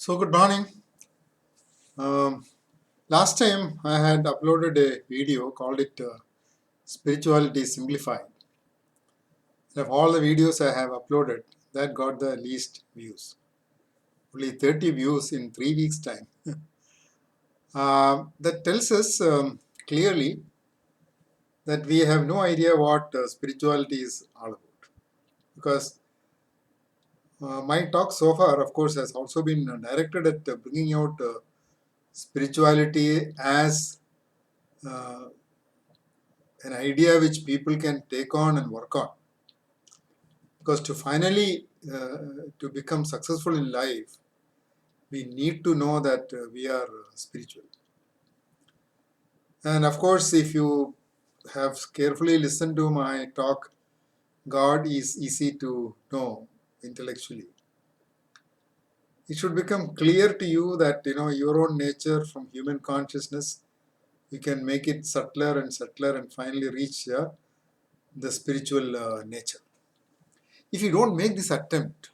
So, good morning. Um, Last time I had uploaded a video called it Spirituality Simplified. Of all the videos I have uploaded, that got the least views. Only 30 views in 3 weeks' time. That tells us clearly that we have no idea what spirituality is all about. Because my talk so far, of course, has also been directed at bringing out spirituality as uh, an idea which people can take on and work on. Because to finally to become successful in life, we need to know that we are spiritual. And of course, if you have carefully listened to my talk, God is easy to know intellectually. It should become clear to you that your own nature from human consciousness, you can make it subtler and finally reach the spiritual nature. If you don't make this attempt,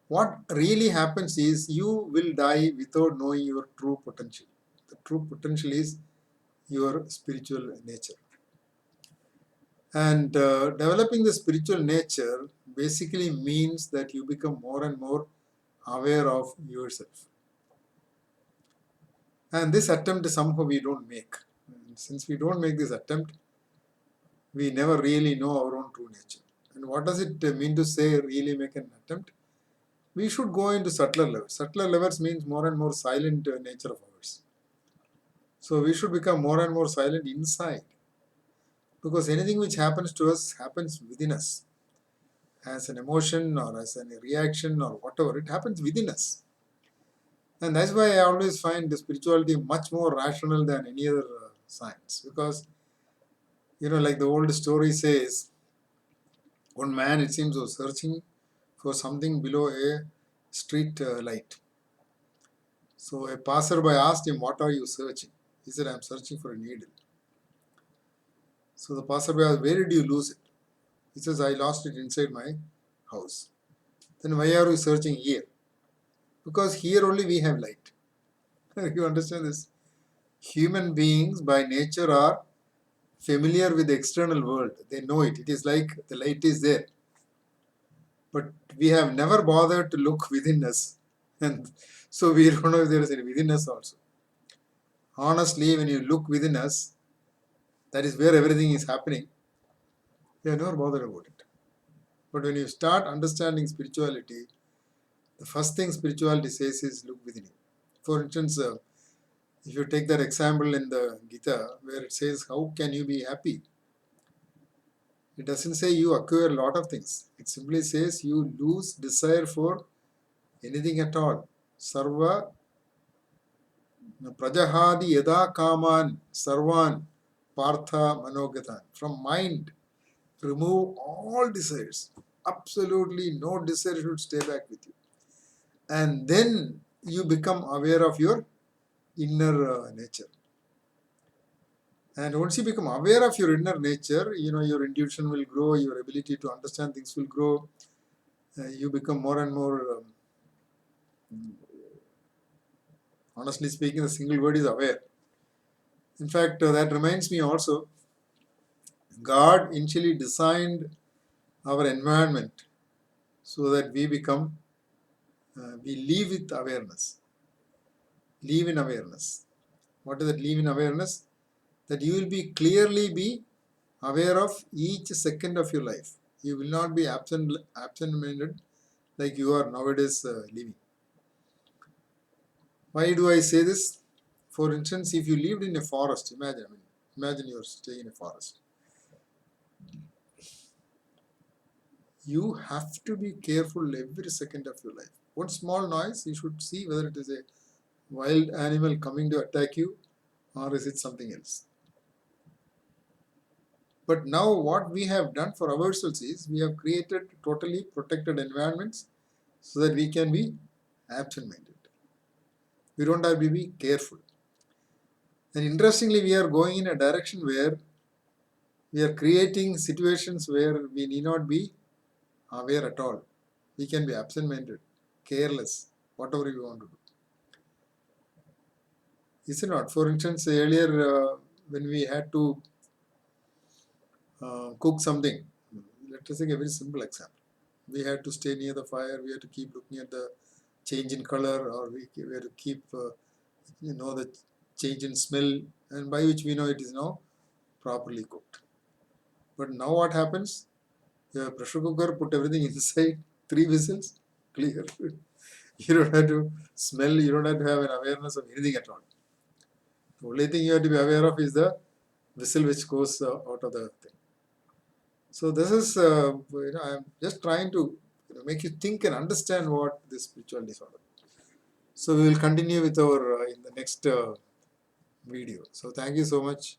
what really happens is you will die without knowing your true potential. The true potential is your spiritual nature. And developing the spiritual nature basically means that you become more and more aware of yourself. And this attempt somehow we don't make. And since we don't make this attempt, we never really know our own true nature. And what does it mean to say really make an attempt? We should go into subtler levels. Subtler levels means more and more silent nature of ours. So we should become more and more silent inside, because anything which happens to us happens within us as an emotion or as a reaction or whatever. It happens within us. And that's why I always find the spirituality much more rational than any other science. Because, like the old story says, one man, it seems, was searching for something below a street light. So a passerby asked him, "What are you searching?" He said, "I'm searching for a needle." So the passerby asked, "Where did you lose it?" He says, "I lost it inside my house." Then why are you searching here? Because here only we have light. You understand this? Human beings by nature are familiar with the external world. They know it. It is like the light is there. But we have never bothered to look within us. And so we don't know if there is any within us also. Honestly, when you look within us, that is where everything is happening. We have never bothered about it. But when you start understanding spirituality, the first thing spirituality says is look within you. For instance, if you take that example in the Gita where it says, how can you be happy? It doesn't say you acquire a lot of things. It simply says you lose desire for anything at all. Sarva prajahadi yada kaman sarvan partha manogatan. From mind, remove all desires. Absolutely no desire should stay back with you. And then you become aware of your inner nature. And once you become aware of your inner nature, your intuition will grow, your ability to understand things will grow. You become more and more, honestly speaking, the single word is aware. In fact, that reminds me also, God initially designed our environment so that we become, we live with awareness. Live in awareness. What is that live in awareness? That you will be clearly be aware of each second of your life. You will not be absent-minded like you are nowadays living. Why do I say this? For instance, if you lived in a forest, imagine you're staying in a forest. You have to be careful every second of your life. One small noise, you should see whether it is a wild animal coming to attack you or is it something else. But now what we have done for ourselves is we have created totally protected environments so that we can be absent-minded. We don't have to be careful. And interestingly, we are going in a direction where we are creating situations where we need not be aware at all. We can be absent-minded, careless. whatever you want to do. Is it not? For instance, earlier when we had to cook something, let us take a very simple example. We had to stay near the fire, we had to keep looking at the change in color, or we had to keep the change in smell, and by which we know it is now properly cooked. But now what happens? You have a pressure cooker, put everything inside, 3 whistles, clear. You don't have to smell, you don't have to have an awareness of anything at all. The only thing you have to be aware of is the whistle which goes out of the thing. So this is, I'm just trying to make you think and understand what this spiritual disorder. So we will continue with our in the next video. So thank you so much.